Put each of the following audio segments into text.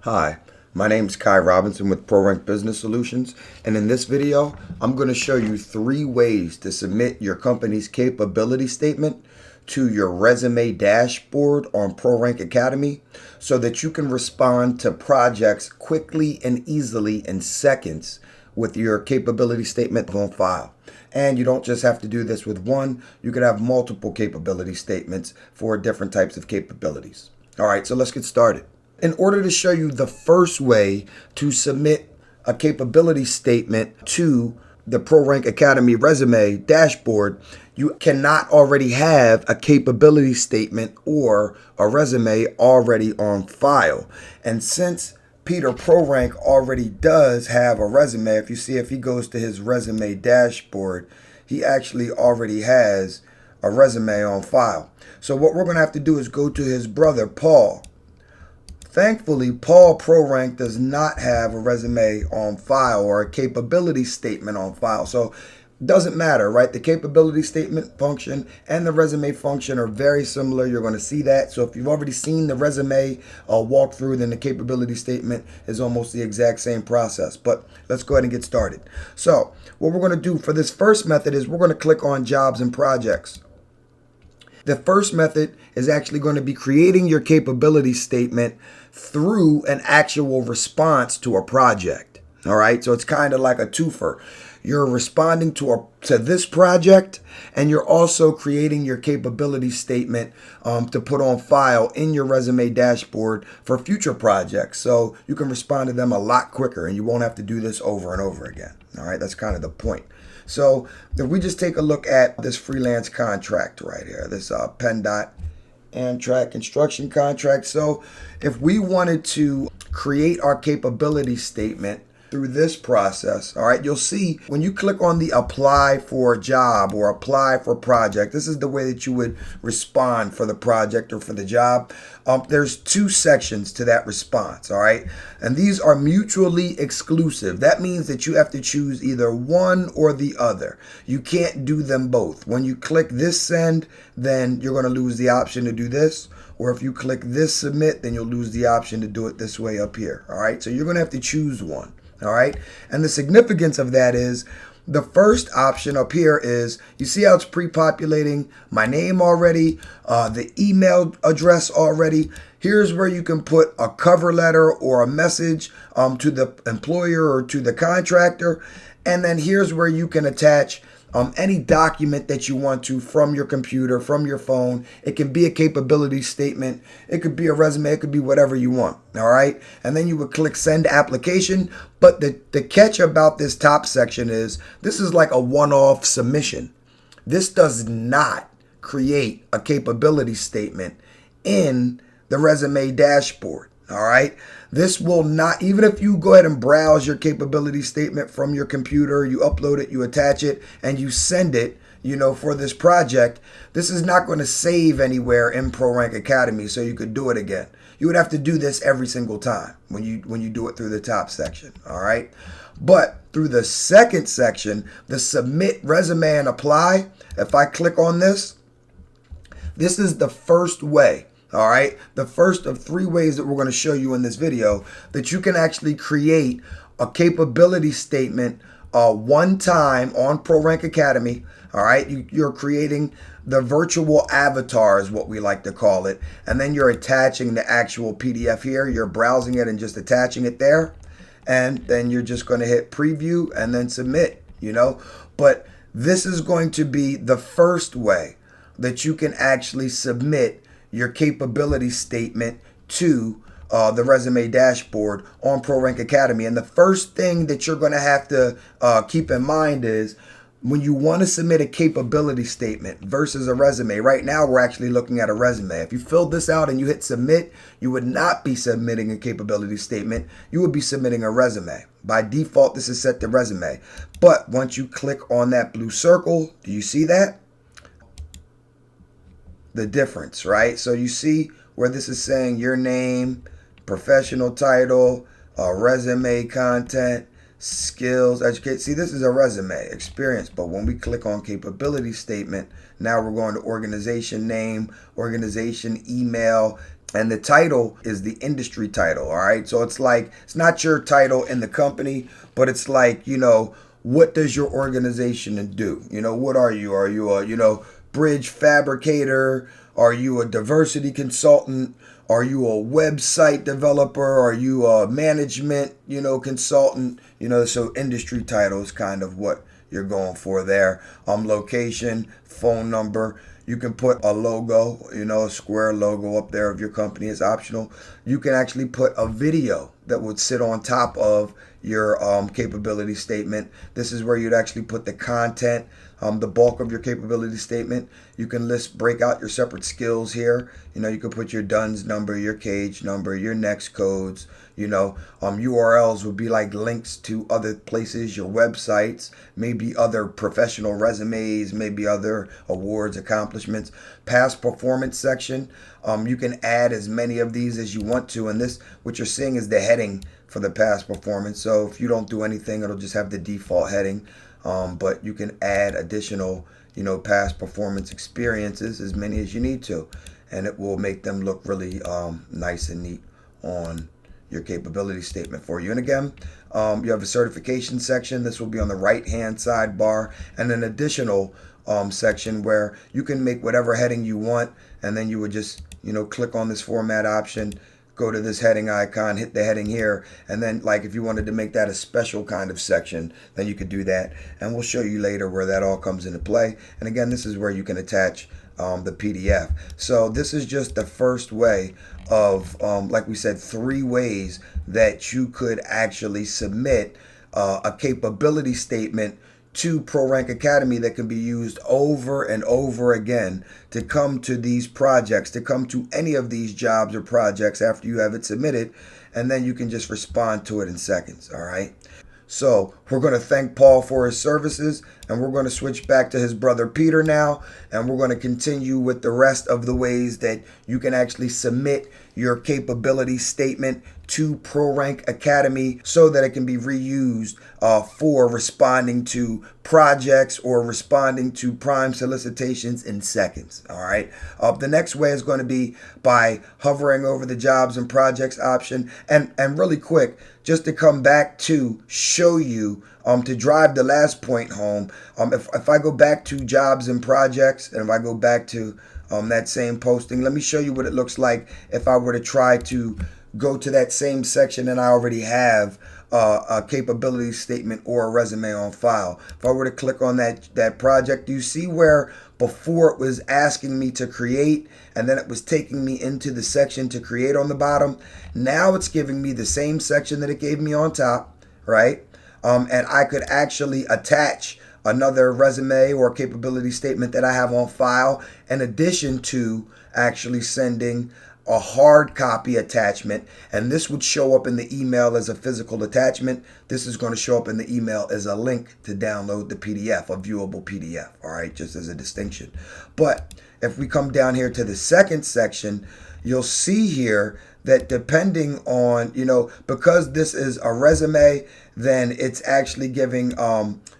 Hi, my name is Kai Robinson with ProRank Business Solutions, and in this video, I'm going to show you 3 ways to submit your company's capability statement to your resume dashboard on ProRank Academy so that you can respond to projects quickly and easily in seconds with your capability statement on file. And you don't just have to do this with one, you could have multiple capability statements for different types of capabilities. All right, so let's get started. In order to show you the first way to submit a capability statement to the ProRank Academy resume dashboard, you cannot already have a capability statement or a resume already on file. And since Peter ProRank already does have a resume, if he goes to his resume dashboard, he actually already has a resume on file. So what we're going to have to do is go to his brother, Paul. Thankfully, Paul ProRank does not have a resume on file or a capability statement on file. So it doesn't matter, right? The capability statement function and the resume function are very similar. You're going to see that. So if you've already seen the resume walkthrough, then the capability statement is almost the exact same process. But let's go ahead and get started. So what we're going to do for this first method is we're going to click on Jobs and Projects. The first method is actually going to be creating your capability statement through an actual response to a project. All right, so it's kind of like a twofer. You're responding to this project, and you're also creating your capability statement to put on file in your resume dashboard for future projects. So you can respond to them a lot quicker, and you won't have to do this over and over again. All right, that's kind of the point. So if we just take a look at this freelance contract right here, this PennDOT Amtrak construction contract. So if we wanted to create our capability statement through this process, all right, you'll see when you click on the apply for a job or apply for project, this is the way that you would respond for the project or for the job. There's 2 sections to that response, all right, and these are mutually exclusive. That means that you have to choose either one or the other. You can't do them both. When you click this send, then you're going to lose the option to do this. Or if you click this submit, then you'll lose the option to do it this way up here. All right, so you're going to have to choose one. All right, and the significance of that is the first option up here is, you see how it's pre-populating my name already, the email address already. Here's where you can put a cover letter or a message to the employer or to the contractor. And then here's where you can attach any document that you want to from your computer, from your phone. It can be a capability statement. It could be a resume. It could be whatever you want. All right. And then you would click send application. But the catch about this top section is this is like a one-off submission. This does not create a capability statement in the resume dashboard. All right. This will not, even if you go ahead and browse your capability statement from your computer, you upload it, you attach it, and you send it, for this project, this is not going to save anywhere in ProRank Academy so you could do it again. You would have to do this every single time when you do it through the top section. All right. But through the second section, the submit resume and apply, if I click on this, this is the first way. All right, the first of 3 ways that we're going to show you in this video that you can actually create a capability statement one time on ProRank Academy. All right, you're creating the virtual avatar is what we like to call it. And then you're attaching the actual PDF here. You're browsing it and just attaching it there. And then you're just going to hit preview and then submit, But this is going to be the first way that you can actually submit your capability statement to the resume dashboard on ProRank Academy. And the first thing that you're going to have to keep in mind is when you want to submit a capability statement versus a resume. Right now, we're actually looking at a resume. If you filled this out and you hit submit, you would not be submitting a capability statement. You would be submitting a resume. By default, this is set to resume. But once you click on that blue circle, do you see that? The difference, right? So you see where this is saying your name, professional title, resume content, skills, educate. See, this is a resume, experience. But when we click on capability statement, now we're going to organization name, organization email, And the title is the industry title, all right? So it's like, it's not your title in the company, but it's like, what does your organization do? What are you? Are you a, bridge fabricator? Are you a diversity consultant? Are you a website developer? Are you a management, consultant? So industry title is kind of what you're going for there. Location, phone number. You can put a logo, a square logo up there of your company is optional. You can actually put a video that would sit on top of your capability statement. This is where you'd actually put the content, the bulk of your capability statement. You can break out your separate skills here. You can put your DUNS number, your cage number, your next codes. URLs would be like links to other places, your websites, maybe other professional resumes, maybe other awards, accomplishments. Past performance section, you can add as many of these as you want to. And this, what you're seeing is the heading for the past performance. So if you don't do anything, it'll just have the default heading. But you can add additional, past performance experiences, as many as you need to. And it will make them look really nice and neat on your capability statement for you. And again, you have a certification section. This will be on the right-hand sidebar, and an additional section where you can make whatever heading you want, and then you would just, click on this format option, go to this heading icon, hit the heading here, and then like if you wanted to make that a special kind of section, then you could do that. And we'll show you later where that all comes into play. And again, this is where you can attach the PDF. So this is just the first way of, like we said, 3 ways that you could actually submit a capability statement to ProRank Academy that can be used over and over again to come to these projects, to come to any of these jobs or projects after you have it submitted, and then you can just respond to it in seconds, all right? So we're going to thank Paul for his services, and we're going to switch back to his brother Peter now, and we're going to continue with the rest of the ways that you can actually submit your capability statement to ProRank Academy so that it can be reused for responding to projects or responding to prime solicitations in seconds. All right. The next way is going to be by hovering over the jobs and projects option. And really quick, just to come back to show you, to drive the last point home, if I go back to jobs and projects, and if I go back to that same posting, let me show you what it looks like if I were to try to go to that same section and I already have a capability statement or a resume on file. If I were to click on that project, do you see where before it was asking me to create and then it was taking me into the section to create on the bottom? Now it's giving me the same section that it gave me on top, right? And I could actually attach another resume or capability statement that I have on file, in addition to actually sending a hard copy attachment. And this would show up in the email as a physical attachment. This is going to show up in the email as a link to download the PDF, a viewable PDF, all right, just as a distinction. But if we come down here to the second section, you'll see here that depending on, because this is a resume, then it's actually giving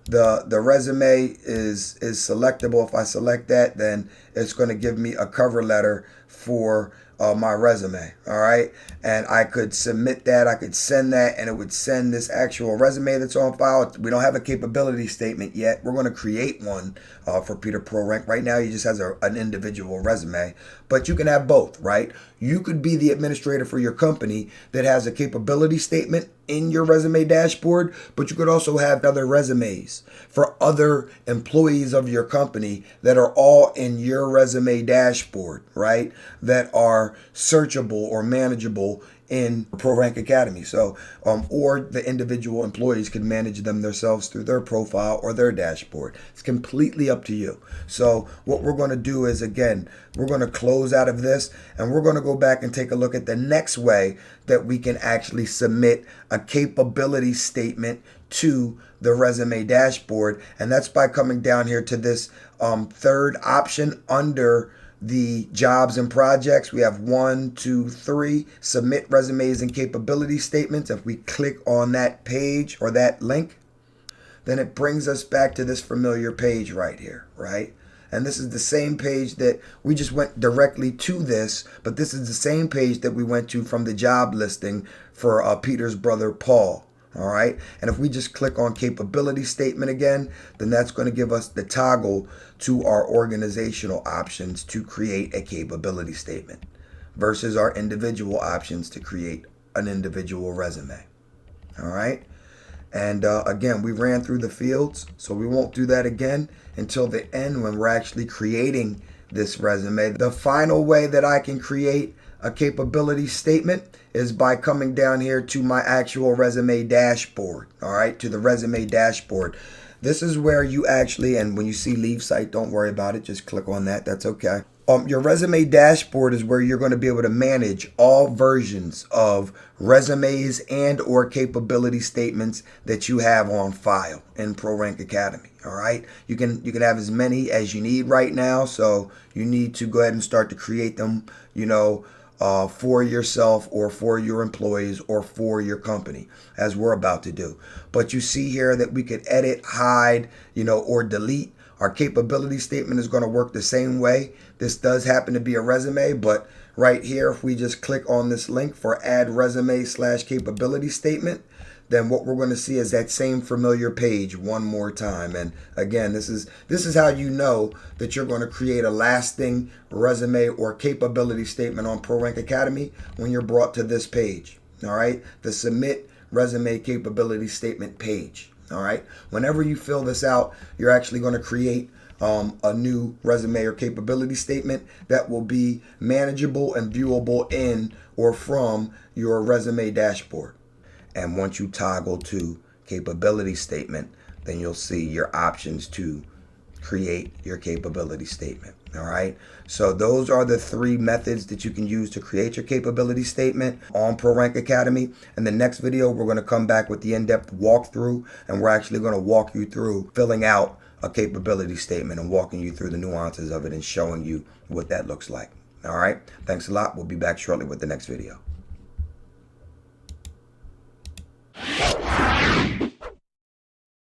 the resume is selectable. If I select that, then it's going to give me a cover letter for my resume, all right? And I could submit that, I could send that, and it would send this actual resume that's on file. We don't have a capability statement yet. We're going to create one for Peter ProRank. Right now, he just has an individual resume, but you can have both, right? You could be the administrator for your company that has a capability statement in your resume dashboard, but you could also have other resumes for other employees of your company that are all in your resume dashboard, right? That are searchable or manageable in ProRank Academy. So, or the individual employees can manage them themselves through their profile or their dashboard. It's completely up to you. So what we're going to do is, again, we're going to close out of this and we're going to go back and take a look at the next way that we can actually submit a capability statement to the resume dashboard. And that's by coming down here to this third option under the jobs and projects. We have 1, 2, 3, submit resumes and capability statements. If we click on that page or that link, then it brings us back to this familiar page right here, right? And this is the same page that we just went directly to this, but this is the same page that we went to from the job listing for Peter's brother Paul. All right. And if we just click on capability statement again, then that's going to give us the toggle to our organizational options to create a capability statement versus our individual options to create an individual resume. All right. And again, we ran through the fields, so we won't do that again until the end when we're actually creating this resume. The final way that I can create a capability statement is by coming down here to my actual resume dashboard. All right, to the resume dashboard. This is where you actually, and when you see leave site, don't worry about it. Just click on that. That's okay. Your resume dashboard is where you're going to be able to manage all versions of resumes and or capability statements that you have on file in ProRank Academy. All right, you can have as many as you need right now, so you need to go ahead and start to create them, for yourself or for your employees or for your company, as we're about to do. But you see here that we could edit, hide, or delete. Our capability statement is going to work the same way. This does happen to be a resume, but right here, if we just click on this link for add resume/capability statement, then what we're going to see is that same familiar page one more time. And again, this is how you know that you're going to create a lasting resume or capability statement on ProRank Academy when you're brought to this page. All right, the submit resume capability statement page. All right, whenever you fill this out, you're actually going to create a new resume or capability statement that will be manageable and viewable in or from your resume dashboard. And once you toggle to capability statement, then you'll see your options to create your capability statement. All right. So those are the three methods that you can use to create your capability statement on ProRank Academy. In the next video, we're going to come back with the in-depth walkthrough, and we're actually going to walk you through filling out a capability statement and walking you through the nuances of it and showing you what that looks like. All right. Thanks a lot. We'll be back shortly with the next video.